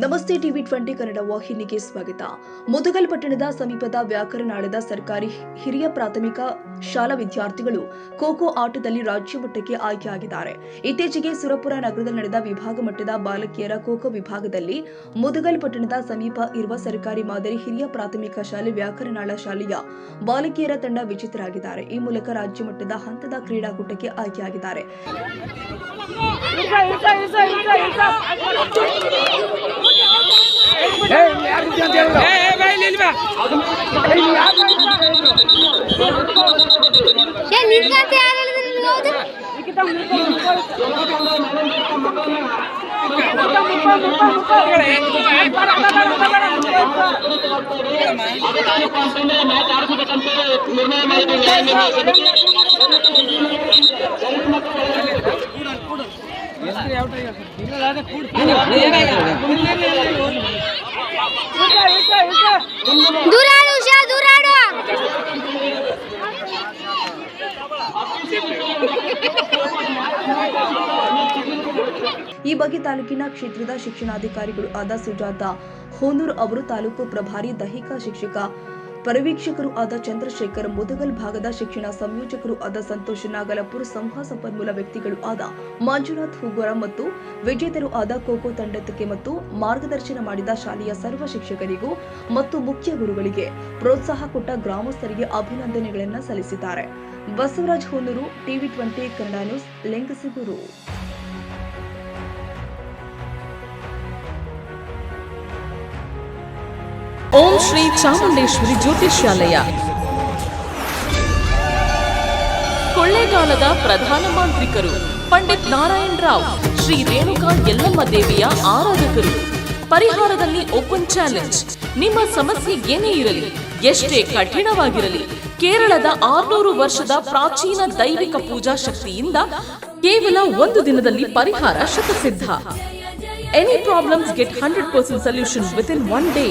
ನಮಸ್ತೆ ಟಿವಿ 20 ಕನ್ನಡ ವಾಹಿನಿಗೆ ಸ್ವಾಗತ. ಮುದಗಲ್ ಪಟ್ಟಣದ ಸಮೀಪದ ವ್ಯಾಕರಣಾಳದ ಸರ್ಕಾರಿ ಹಿರಿಯ ಪ್ರಾಥಮಿಕ ಶಾಲಾ ವಿದ್ಯಾರ್ಥಿಗಳು ಖೋ ಆಟದಲ್ಲಿ ರಾಜ್ಯ ಮಟ್ಟಕ್ಕೆ ಆಯ್ಕೆಯಾಗಿದ್ದಾರೆ. ಇತ್ತೀಚೆಗೆ ಸುರಪುರ ನಗರದಲ್ಲಿ ನಡೆದ ವಿಭಾಗ ಮಟ್ಟದ ಬಾಲಕಿಯರ ಖೋ ವಿಭಾಗದಲ್ಲಿ ಮುದಗಲ್ ಪಟ್ಟಣದ ಸಮೀಪ ಇರುವ ಸರ್ಕಾರಿ ಮಾದರಿ ಹಿರಿಯ ಪ್ರಾಥಮಿಕ ಶಾಲೆ ವ್ಯಾಕರಣಾಳ ಶಾಲೆಯ ಬಾಲಕಿಯರ ತಂಡ ವಿಜೇತರಾಗಿದ್ದಾರೆ. ಈ ಮೂಲಕ ರಾಜ್ಯ ಮಟ್ಟದ ಹಂತದ ಕ್ರೀಡಾಕೂಟಕ್ಕೆ ಆಯ್ಕೆಯಾಗಿದ್ದಾರೆ. ಈ ಬಗ್ಗೆ ತಾಲೂಕಿನ ಕ್ಷೇತ್ರದ ಶಿಕ್ಷಣಾಧಿಕಾರಿಗಳು ಆದ ಸುಜಾತ ಹೋನೂರ್ ಅವರು, ತಾಲೂಕು ಪ್ರಭಾರಿ ದೈಹಿಕ ಶಿಕ್ಷಕ ಪರಿವೀಕ್ಷಕರು ಆದ ಚಂದ್ರಶೇಖರ್, ಮುದಗಲ್ ಭಾಗದ ಶಿಕ್ಷಣ ಸಂಯೋಜಕರು ಆದ ಸಂತೋಷ್ ನಾಗಲಪುರ್, ಸಂಪನ್ಮೂಲ ವ್ಯಕ್ತಿಗಳು ಆದ ಮಂಜುನಾಥ್ ಹೂಗೋರ ಮತ್ತು ವಿಜೇತರು ಆದ ಖೋ ತಂಡಕ್ಕೆ ಮತ್ತು ಮಾರ್ಗದರ್ಶನ ಮಾಡಿದ ಶಾಲೆಯ ಸರ್ವ ಶಿಕ್ಷಕರಿಗೂ ಮತ್ತು ಮುಖ್ಯ ಗುರುಗಳಿಗೆ ಪ್ರೋತ್ಸಾಹ ಕೊಟ್ಟ ಗ್ರಾಮಸ್ಥರಿಗೆ ಅಭಿನಂದನೆಗಳನ್ನು ಸಲ್ಲಿಸಿದ್ದಾರೆ. Basavaraj Honuru, TV 20 Kannada news, Lingasugur. ಓಂ ಶ್ರೀ ಚಾಮುಂಡೇಶ್ವರಿ ಜ್ಯೋತಿಷ್ಯಾಲಯ, ಕೊಳ್ಳೇಗಾಲದ ಪ್ರಧಾನ ಮಾಂತ್ರಿಕರು ಪಂಡಿತ್ ನಾರಾಯಣ್ ರಾವ್, ಶ್ರೀ ರೇಣುಕಾ ಯಲ್ಲಮ್ಮ ದೇವಿಯ ಆರಾಧಕರು. ಪರಿಹಾರದಲ್ಲಿ ಓಪನ್ ಚಾಲೆಂಜ್. ನಿಮ್ಮ ಸಮಸ್ಯೆ ಏನೇ ಇರಲಿ, ಎಷ್ಟೇ ಕಠಿಣವಾಗಿರಲಿ, ಕೇರಳದ 600 ವರ್ಷದ ಪ್ರಾಚೀನ ದೈವಿಕ ಪೂಜಾ ಶಕ್ತಿಯಿಂದ ಕೇವಲ ಒಂದು ದಿನದಲ್ಲಿ ಪರಿಹಾರ ಶತಸಿದ್ಧ. Any problems get 100% solution within one day.